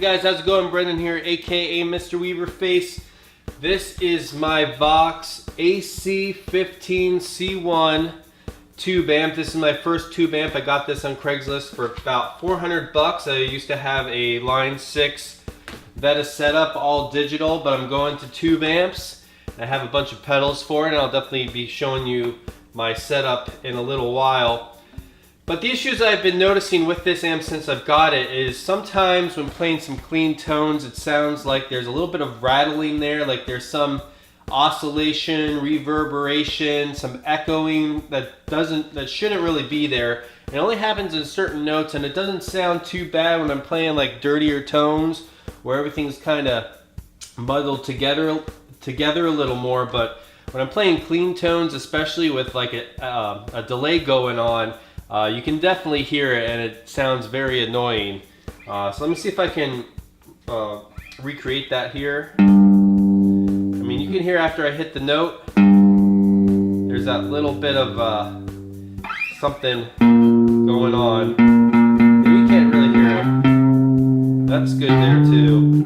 guys, how's it going? Brendan here, aka Mr. Weaverface. This is my Vox AC15C1 tube amp. This is my first tube amp. I got this on Craigslist for about 400 bucks. I used to have a Line 6 Veta setup, all digital, but I'm going to tube amps. I have a bunch of pedals for it, and I'll definitely be showing you my setup in a little while. But the issues I've been noticing with this amp since I've got it is sometimes when playing some clean tones, it sounds like there's a little bit of rattling there, like there's some oscillation, reverberation, some echoing that shouldn't really be there. It only happens in certain notes, and it doesn't sound too bad when I'm playing like dirtier tones where everything's kind of muddled together a little more. But when I'm playing clean tones, especially with like a delay going on, you can definitely hear it, and it sounds very annoying. So let me see if I can recreate that here. I mean, you can hear after I hit the note, there's that little bit of something going on. Maybe you can't really hear it. That's good there too.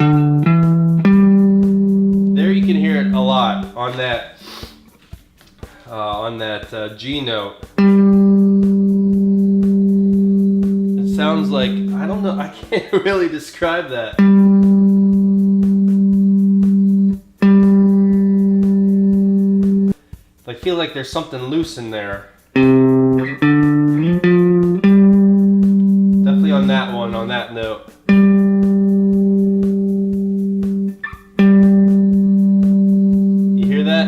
There you can hear it a lot on that G note. Sounds like, I don't know, I can't really describe that. I feel like there's something loose in there. Definitely on that one, on that note. You hear that?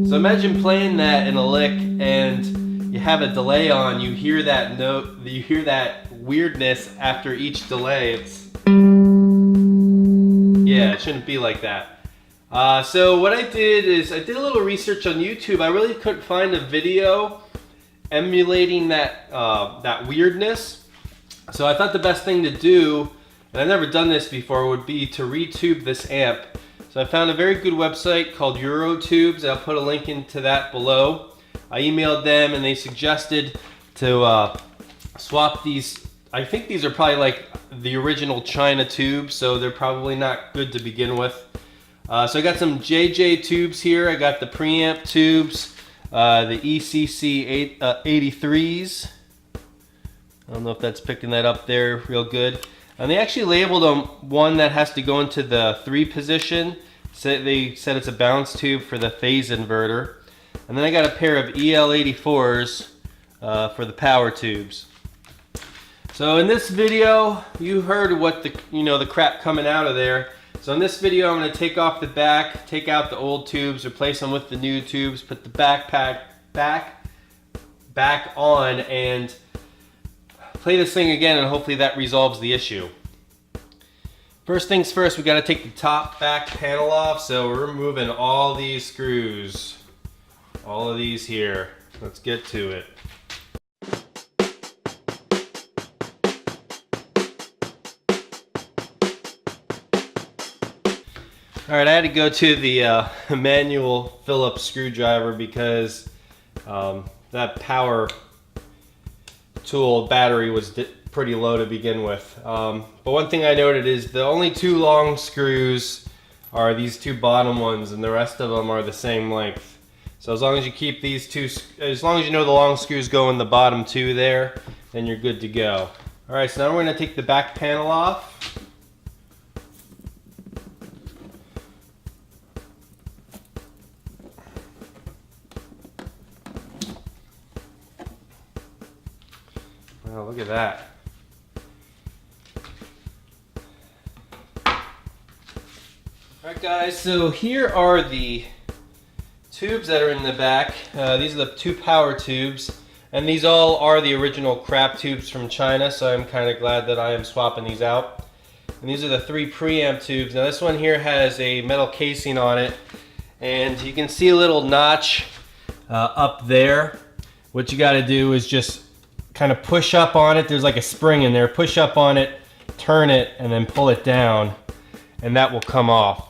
So imagine playing that in a lick and you have a delay on, you hear that note, you hear that weirdness after each delay. Yeah, it shouldn't be like that. So what I did is I did a little research on YouTube. I really couldn't find a video emulating that, that weirdness. So I thought the best thing to do, and I've never done this before, would be to retube this amp. So I found a very good website called Eurotubes. I'll put a link into that below. I emailed them and they suggested to swap these. I think these are probably like the original China tubes, so they're probably not good to begin with. So I got some JJ tubes here. I got the preamp tubes, the ECC 83s. I don't know if that's picking that up there real good. And they actually labeled them one that has to go into the 3 position. So they said it's a balance tube for the phase inverter. And then I got a pair of EL84s for the power tubes. So in this video, you heard what the crap coming out of there. So in this video, I'm going to take off the back, take out the old tubes, replace them with the new tubes, put the back on, and play this thing again, and hopefully that resolves the issue. First things first, we got to take the top back panel off, so we're removing all these screws. All of these here. Let's get to it. Alright, I had to go to the manual Phillips screwdriver because that power tool battery was pretty low to begin with. But one thing I noted is the only 2 long screws are these 2 bottom ones, and the rest of them are the same length. So as long as you keep these 2, as long as you know the long screws go in the bottom 2 there, then you're good to go. Alright, so now we're going to take the back panel off. Wow, look at that. Alright guys, so here are the tubes that are in the back. These are the 2 power tubes, and these all are the original crap tubes from China, so I'm kind of glad that I am swapping these out. And these are the 3 preamp tubes. Now this one here has a metal casing on it, and you can see a little notch up there. What you got to do is just kind of push up on it. There's like a spring in there. Push up on it, turn it, and then pull it down, and that will come off.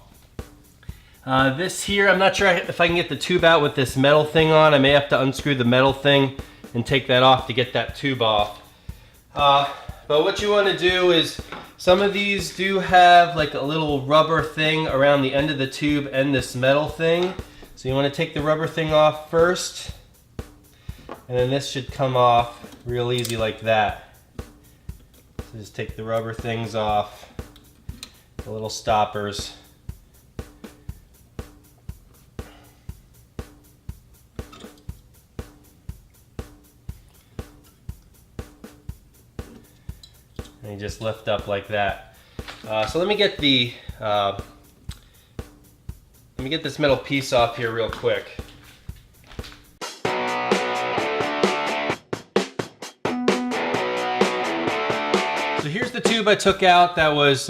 This here, I'm not sure if I can get the tube out with this metal thing on. I may have to unscrew the metal thing and take that off to get that tube off. But what you want to do is, some of these do have like a little rubber thing around the end of the tube and this metal thing. So you want to take the rubber thing off first, and then this should come off real easy like that. So just take the rubber things off, the little stoppers. And you just lift up like that. So let me get this metal piece off here real quick. So here's the tube I took out that was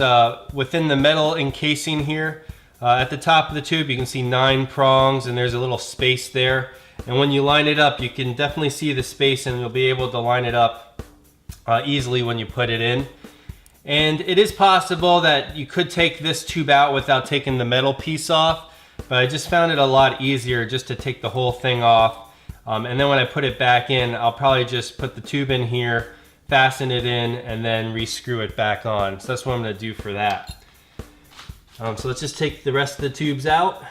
within the metal encasing here. At the top of the tube you can see 9 prongs, and there's a little space there. And when you line it up, you can definitely see the space, and you'll be able to line it up easily when you put it in. And it is possible that you could take this tube out without taking the metal piece off, but I just found it a lot easier just to take the whole thing off. And then when I put it back in, I'll probably just put the tube in here, fasten it in, and then re-screw it back on. So that's what I'm going to do for that. So let's just take the rest of the tubes out.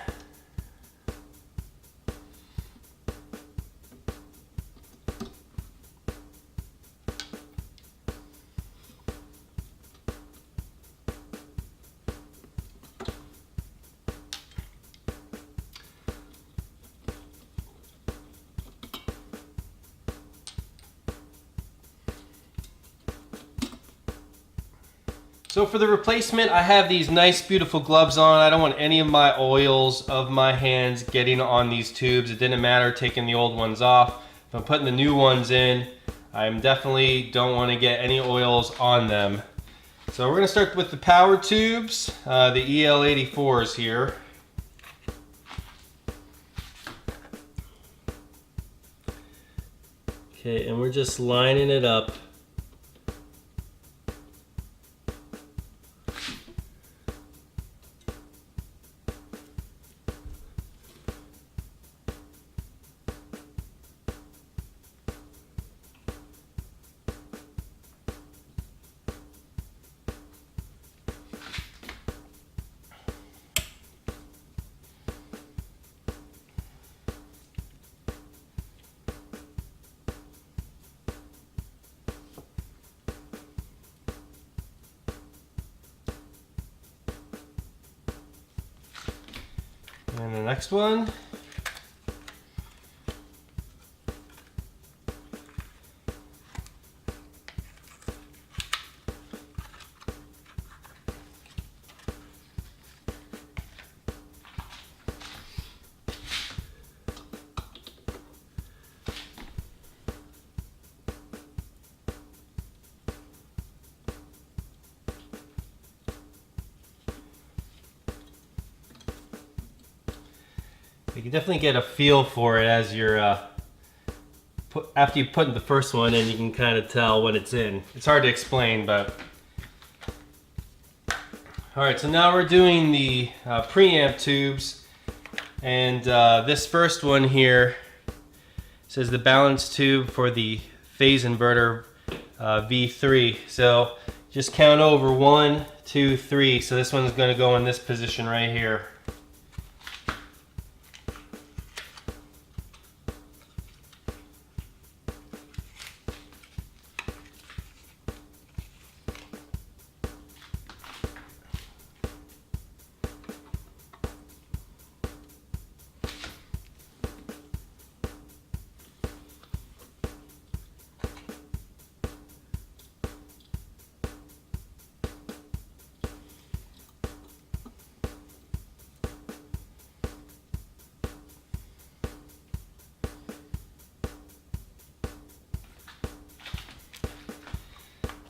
So for the replacement, I have these nice beautiful gloves on. I don't want any of my oils of my hands getting on these tubes. It didn't matter taking the old ones off. If I'm putting the new ones in, I definitely don't want to get any oils on them. So we're going to start with the power tubes, the EL84s here. Okay, and we're just lining it up. And the next one. You can definitely get a feel for it as you're after you put in the first one, and you can kind of tell when it's in. It's hard to explain, but all right. So now we're doing the preamp tubes, and this first one here says the balance tube for the phase inverter V3. So just count over 1, 2, 3. So this one's going to go in this position right here.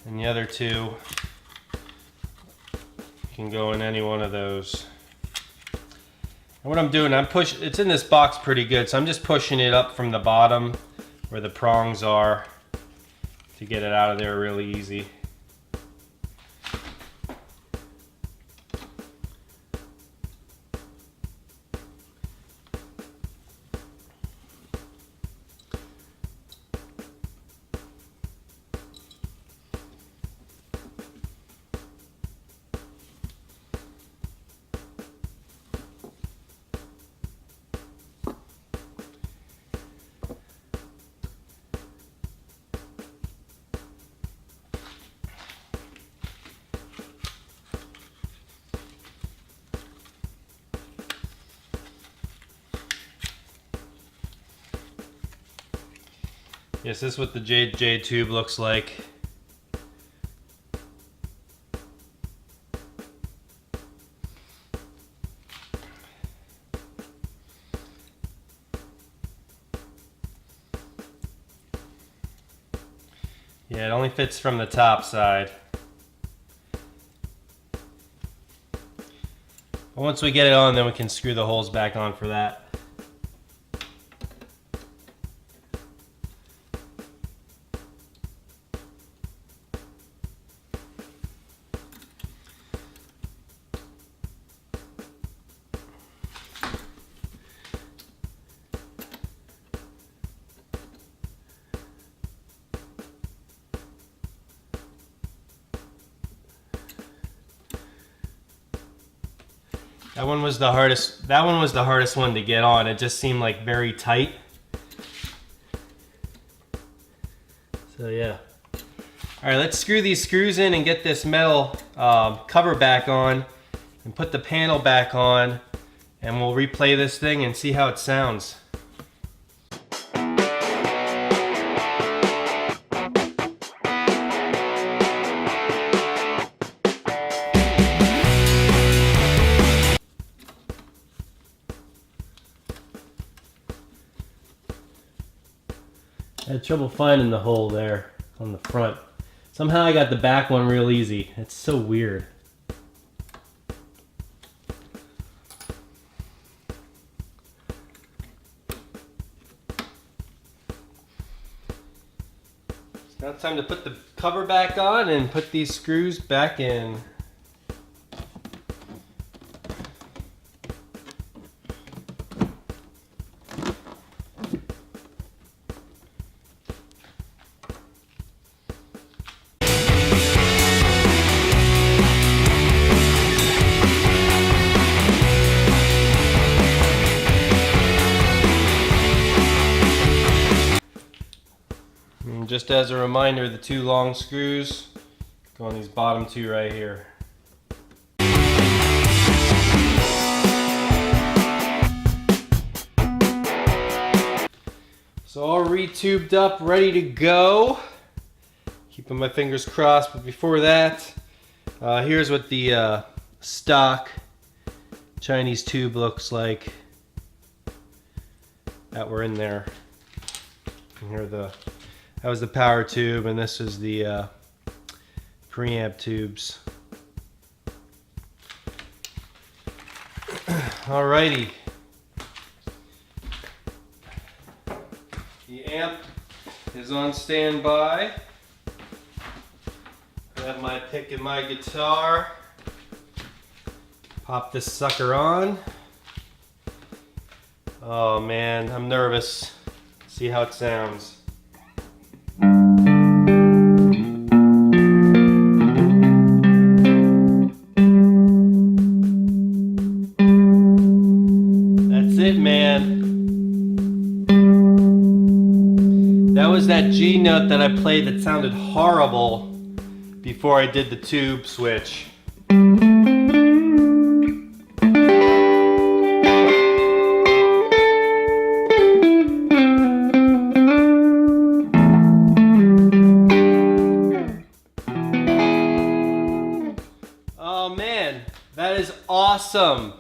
And the other two can go in any one of those. And what I'm doing, it's in this box pretty good, so I'm just pushing it up from the bottom where the prongs are to get it out of there really easy. Yes, this is what the JJ tube looks like. Yeah, it only fits from the top side. But once we get it on, then we can screw the holes back on for that. That one was the hardest one to get on. It just seemed like very tight. So yeah. All right, let's screw these screws in and get this metal cover back on and put the panel back on, and we'll replay this thing and see how it sounds. I had trouble finding the hole there on the front. Somehow I got the back one real easy. It's so weird. So now it's time to put the cover back on and put these screws back in. And just as a reminder, the two long screws go on these bottom two right here. So all re-tubed up, ready to go. Keeping my fingers crossed, but before that, here's what the stock Chinese tube looks like that were in there. And here that was the power tube, and this is the preamp tubes. Alrighty. The amp is on standby. I have my pick and my guitar. Pop this sucker on. Oh man, I'm nervous. See how it sounds. That's it, man. That was that G note that I played that sounded horrible before I did the tube switch. Oh man, that is awesome.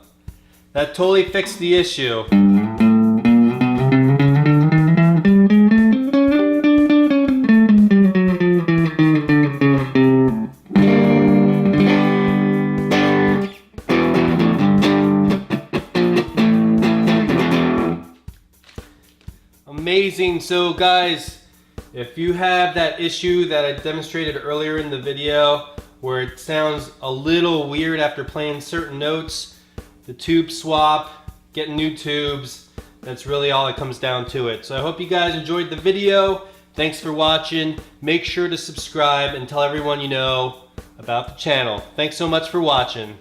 That totally fixed the issue. Amazing. So guys, if you have that issue that I demonstrated earlier in the video where it sounds a little weird after playing certain notes, the tube swap, getting new tubes, that's really all it comes down to it. So I hope you guys enjoyed the video. Thanks for watching. Make sure to subscribe and tell everyone you know about the channel. Thanks so much for watching.